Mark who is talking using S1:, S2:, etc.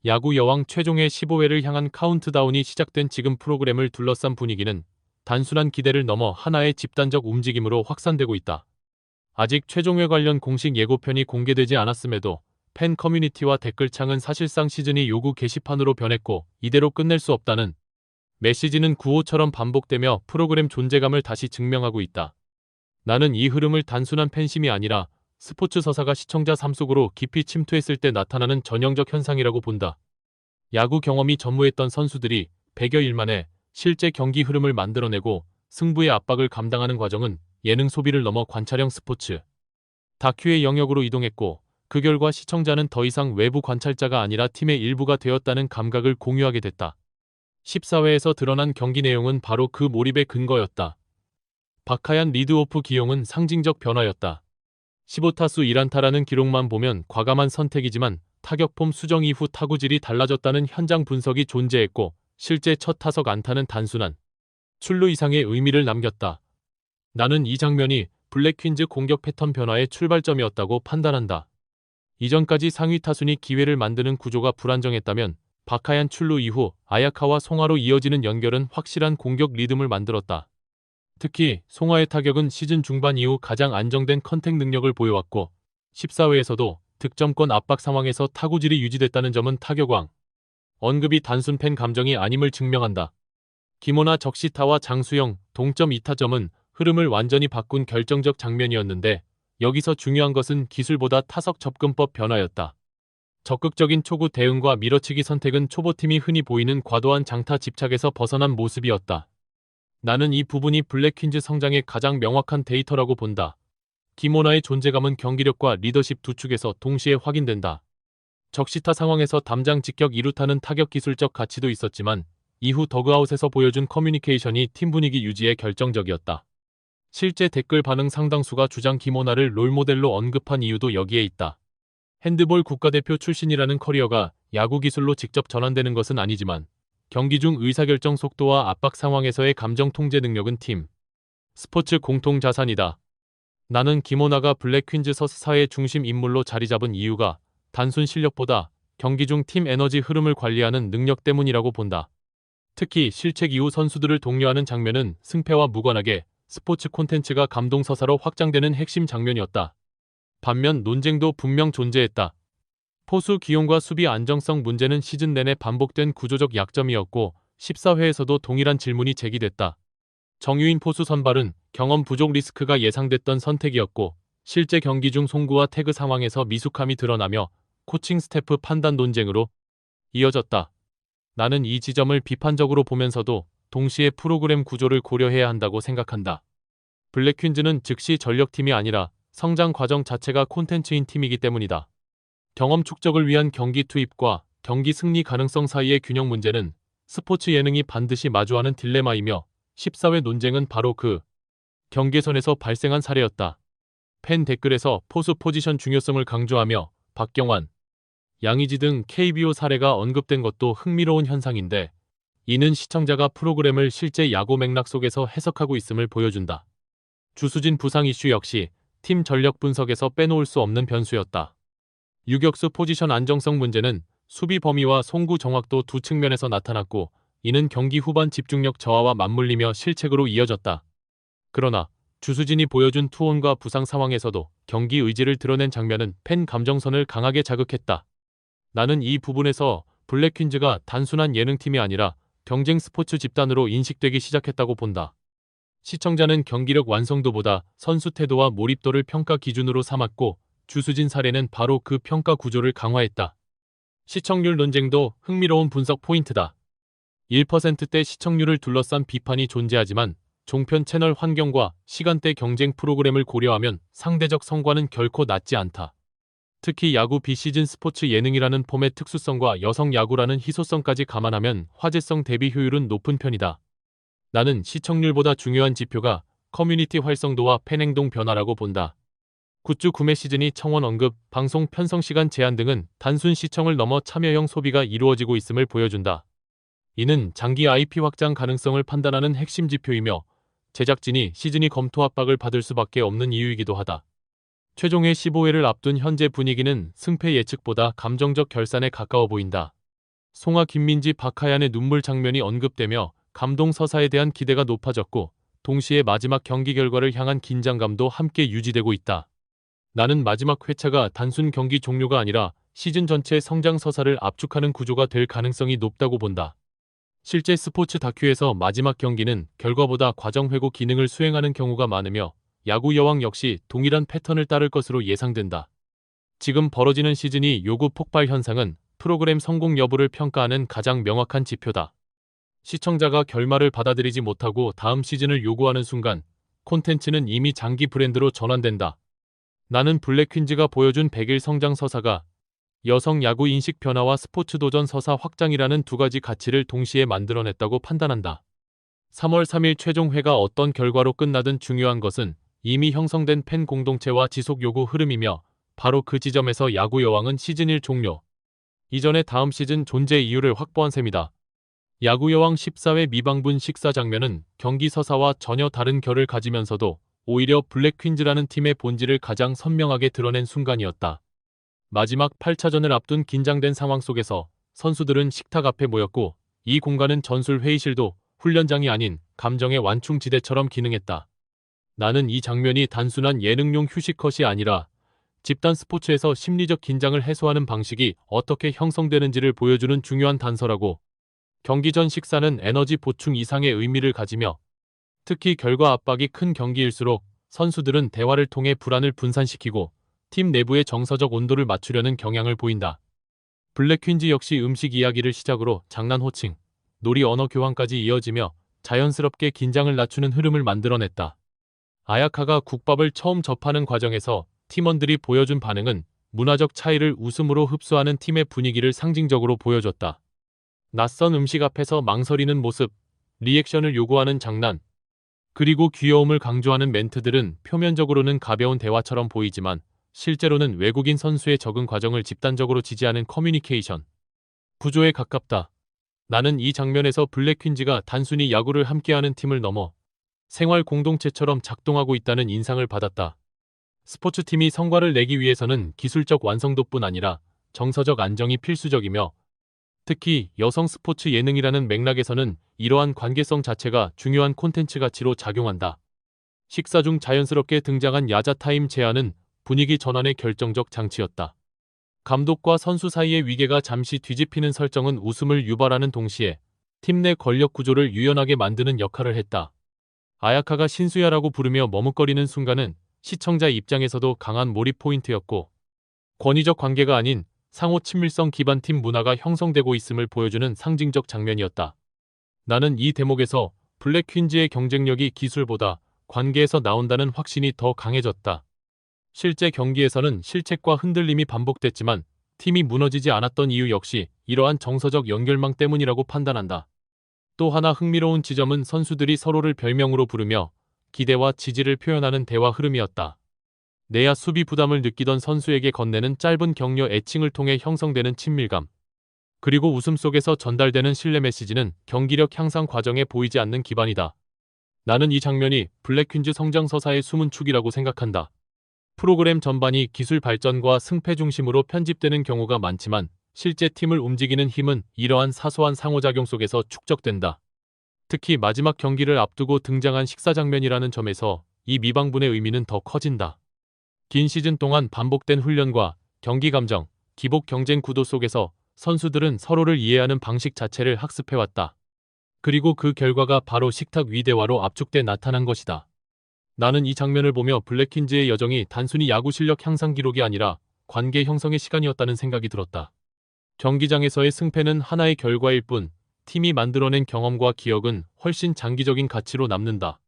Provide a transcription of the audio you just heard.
S1: 야구 여왕 최종의 15회를 향한 카운트다운이 시작된 지금 프로그램을 둘러싼 분위기는 단순한 기대를 넘어 하나의 집단적 움직임으로 확산되고 있다. 아직 최종회 관련 공식 예고편이 공개되지 않았음에도 팬 커뮤니티와 댓글창은 사실상 시즌이 요구 게시판으로 변했고 이대로 끝낼 수 없다는 메시지는 구호처럼 반복되며 프로그램 존재감을 다시 증명하고 있다. 나는 이 흐름을 단순한 팬심이 아니라 스포츠 서사가 시청자 삶 속으로 깊이 침투했을 때 나타나는 전형적 현상이라고 본다. 야구 경험이 전무했던 선수들이 100여 일 만에 실제 경기 흐름을 만들어내고 승부의 압박을 감당하는 과정은 예능 소비를 넘어 관찰형 스포츠 다큐의 영역으로 이동했고, 그 결과 시청자는 더 이상 외부 관찰자가 아니라 팀의 일부가 되었다는 감각을 공유하게 됐다. 14회에서 드러난 경기 내용은 바로 그 몰입의 근거였다. 박하얀 리드오프 기용은 상징적 변화였다. 15타수 1안타라는 기록만 보면 과감한 선택이지만 타격폼 수정 이후 타구질이 달라졌다는 현장 분석이 존재했고, 실제 첫 타석 안타는 단순한 출루 이상의 의미를 남겼다. 나는 이 장면이 블랙 퀸즈 공격 패턴 변화의 출발점이었다고 판단한다. 이전까지 상위 타순이 기회를 만드는 구조가 불안정했다면 박하얀 출루 이후 아야카와 송하로 이어지는 연결은 확실한 공격 리듬을 만들었다. 특히 송하의 타격은 시즌 중반 이후 가장 안정된 컨택 능력을 보여왔고, 14회에서도 득점권 압박 상황에서 타구질이 유지됐다는 점은 타격왕 언급이 단순 팬 감정이 아님을 증명한다. 김호나 적시타와 장수영 동점 2타점은 흐름을 완전히 바꾼 결정적 장면이었는데, 여기서 중요한 것은 기술보다 타석 접근법 변화였다. 적극적인 초구 대응과 밀어치기 선택은 초보팀이 흔히 보이는 과도한 장타 집착에서 벗어난 모습이었다. 나는 이 부분이 블랙 퀸즈 성장의 가장 명확한 데이터라고 본다. 김호나의 존재감은 경기력과 리더십 두 축에서 동시에 확인된다. 적시타 상황에서 담장 직격 2루타는 타격 기술적 가치도 있었지만 이후 더그아웃에서 보여준 커뮤니케이션이 팀 분위기 유지에 결정적이었다. 실제 댓글 반응 상당수가 주장 김호나를 롤모델로 언급한 이유도 여기에 있다. 핸드볼 국가대표 출신이라는 커리어가 야구 기술로 직접 전환되는 것은 아니지만 경기 중 의사결정 속도와 압박 상황에서의 감정 통제 능력은 팀 스포츠 공통 자산이다. 나는 김호나가 블랙 퀸즈 서스사의 중심 인물로 자리 잡은 이유가 단순 실력보다 경기 중 팀 에너지 흐름을 관리하는 능력 때문이라고 본다. 특히 실책 이후 선수들을 독려하는 장면은 승패와 무관하게 스포츠 콘텐츠가 감동서사로 확장되는 핵심 장면이었다. 반면 논쟁도 분명 존재했다. 포수 기용과 수비 안정성 문제는 시즌 내내 반복된 구조적 약점이었고 14회에서도 동일한 질문이 제기됐다. 정유인 포수 선발은 경험 부족 리스크가 예상됐던 선택이었고, 실제 경기 중 송구와 태그 상황에서 미숙함이 드러나며 코칭 스태프 판단 논쟁으로 이어졌다. 나는 이 지점을 비판적으로 보면서도 동시에 프로그램 구조를 고려해야 한다고 생각한다. 블랙 퀸즈는 즉시 전력팀이 아니라 성장 과정 자체가 콘텐츠인 팀이기 때문이다. 경험 축적을 위한 경기 투입과 경기 승리 가능성 사이의 균형 문제는 스포츠 예능이 반드시 마주하는 딜레마이며 14회 논쟁은 바로 그 경계선에서 발생한 사례였다. 팬 댓글에서 포수 포지션 중요성을 강조하며 박경환, 양의지 등 KBO 사례가 언급된 것도 흥미로운 현상인데, 이는 시청자가 프로그램을 실제 야구 맥락 속에서 해석하고 있음을 보여준다. 주수진 부상 이슈 역시 팀 전력 분석에서 빼놓을 수 없는 변수였다. 유격수 포지션 안정성 문제는 수비 범위와 송구 정확도 두 측면에서 나타났고, 이는 경기 후반 집중력 저하와 맞물리며 실책으로 이어졌다. 그러나 주수진이 보여준 투혼과 부상 상황에서도 경기 의지를 드러낸 장면은 팬 감정선을 강하게 자극했다. 나는 이 부분에서 블랙 퀸즈가 단순한 예능팀이 아니라 경쟁 스포츠 집단으로 인식되기 시작했다고 본다. 시청자는 경기력 완성도보다 선수 태도와 몰입도를 평가 기준으로 삼았고, 주수진 사례는 바로 그 평가 구조를 강화했다. 시청률 논쟁도 흥미로운 분석 포인트다. 1%대 시청률을 둘러싼 비판이 존재하지만 종편 채널 환경과 시간대 경쟁 프로그램을 고려하면 상대적 성과는 결코 낮지 않다. 특히 야구 비시즌 스포츠 예능이라는 폼의 특수성과 여성 야구라는 희소성까지 감안하면 화제성 대비 효율은 높은 편이다. 나는 시청률보다 중요한 지표가 커뮤니티 활성도와 팬행동 변화라고 본다. 굿즈 구매 시즌이 청원 언급, 방송 편성 시간 제한 등은 단순 시청을 넘어 참여형 소비가 이루어지고 있음을 보여준다. 이는 장기 IP 확장 가능성을 판단하는 핵심 지표이며 제작진이 시즌이 검토 압박을 받을 수밖에 없는 이유이기도 하다. 최종의 15회를 앞둔 현재 분위기는 승패 예측보다 감정적 결산에 가까워 보인다. 송하, 김민지, 박하얀의 눈물 장면이 언급되며 감동 서사에 대한 기대가 높아졌고 동시에 마지막 경기 결과를 향한 긴장감도 함께 유지되고 있다. 나는 마지막 회차가 단순 경기 종료가 아니라 시즌 전체의 성장 서사를 압축하는 구조가 될 가능성이 높다고 본다. 실제 스포츠 다큐에서 마지막 경기는 결과보다 과정 회고 기능을 수행하는 경우가 많으며 야구 여왕 역시 동일한 패턴을 따를 것으로 예상된다. 지금 벌어지는 시즌이 요구 폭발 현상은 프로그램 성공 여부를 평가하는 가장 명확한 지표다. 시청자가 결말을 받아들이지 못하고 다음 시즌을 요구하는 순간 콘텐츠는 이미 장기 브랜드로 전환된다. 나는 블랙 퀸즈가 보여준 100일 성장 서사가 여성 야구 인식 변화와 스포츠 도전 서사 확장이라는 두 가지 가치를 동시에 만들어냈다고 판단한다. 3월 3일 최종회가 어떤 결과로 끝나든 중요한 것은 이미 형성된 팬 공동체와 지속 요구 흐름이며 바로 그 지점에서 야구 여왕은 시즌 1 종료 이전에 다음 시즌 존재 이유를 확보한 셈이다. 야구 여왕 14회 미방분 식사 장면은 경기 서사와 전혀 다른 결을 가지면서도 오히려 블랙 퀸즈라는 팀의 본질을 가장 선명하게 드러낸 순간이었다. 마지막 8차전을 앞둔 긴장된 상황 속에서 선수들은 식탁 앞에 모였고 이 공간은 전술 회의실도 훈련장이 아닌 감정의 완충지대처럼 기능했다. 나는 이 장면이 단순한 예능용 휴식컷이 아니라 집단 스포츠에서 심리적 긴장을 해소하는 방식이 어떻게 형성되는지를 보여주는 중요한 단서라고. 경기 전 식사는 에너지 보충 이상의 의미를 가지며 특히 결과 압박이 큰 경기일수록 선수들은 대화를 통해 불안을 분산시키고 팀 내부의 정서적 온도를 맞추려는 경향을 보인다. 블랙 퀸즈 역시 음식 이야기를 시작으로 장난 호칭, 놀이 언어 교환까지 이어지며 자연스럽게 긴장을 낮추는 흐름을 만들어냈다. 아야카가 국밥을 처음 접하는 과정에서 팀원들이 보여준 반응은 문화적 차이를 웃음으로 흡수하는 팀의 분위기를 상징적으로 보여줬다. 낯선 음식 앞에서 망설이는 모습, 리액션을 요구하는 장난, 그리고 귀여움을 강조하는 멘트들은 표면적으로는 가벼운 대화처럼 보이지만 실제로는 외국인 선수의 적응 과정을 집단적으로 지지하는 커뮤니케이션 구조에 가깝다. 나는 이 장면에서 블랙 퀸즈가 단순히 야구를 함께하는 팀을 넘어 생활 공동체처럼 작동하고 있다는 인상을 받았다. 스포츠팀이 성과를 내기 위해서는 기술적 완성도뿐 아니라 정서적 안정이 필수적이며 특히 여성 스포츠 예능이라는 맥락에서는 이러한 관계성 자체가 중요한 콘텐츠 가치로 작용한다. 식사 중 자연스럽게 등장한 야자타임 제안은 분위기 전환의 결정적 장치였다. 감독과 선수 사이의 위계가 잠시 뒤집히는 설정은 웃음을 유발하는 동시에 팀 내 권력 구조를 유연하게 만드는 역할을 했다. 아야카가 신수야라고 부르며 머뭇거리는 순간은 시청자 입장에서도 강한 몰입 포인트였고 권위적 관계가 아닌 상호 친밀성 기반 팀 문화가 형성되고 있음을 보여주는 상징적 장면이었다. 나는 이 대목에서 블랙 퀸즈의 경쟁력이 기술보다 관계에서 나온다는 확신이 더 강해졌다. 실제 경기에서는 실책과 흔들림이 반복됐지만 팀이 무너지지 않았던 이유 역시 이러한 정서적 연결망 때문이라고 판단한다. 또 하나 흥미로운 지점은 선수들이 서로를 별명으로 부르며 기대와 지지를 표현하는 대화 흐름이었다. 내야 수비 부담을 느끼던 선수에게 건네는 짧은 격려 애칭을 통해 형성되는 친밀감. 그리고 웃음 속에서 전달되는 신뢰 메시지는 경기력 향상 과정에 보이지 않는 기반이다. 나는 이 장면이 블랙 퀸즈 성장 서사의 숨은 축이라고 생각한다. 프로그램 전반이 기술 발전과 승패 중심으로 편집되는 경우가 많지만 실제 팀을 움직이는 힘은 이러한 사소한 상호작용 속에서 축적된다. 특히 마지막 경기를 앞두고 등장한 식사 장면이라는 점에서 이 미방분의 의미는 더 커진다. 긴 시즌 동안 반복된 훈련과 경기 감정, 기복 경쟁 구도 속에서 선수들은 서로를 이해하는 방식 자체를 학습해왔다. 그리고 그 결과가 바로 식탁 위 대화로 압축돼 나타난 것이다. 나는 이 장면을 보며 블랙 퀸즈의 여정이 단순히 야구 실력 향상 기록이 아니라 관계 형성의 시간이었다는 생각이 들었다. 경기장에서의 승패는 하나의 결과일 뿐 팀이 만들어낸 경험과 기억은 훨씬 장기적인 가치로 남는다.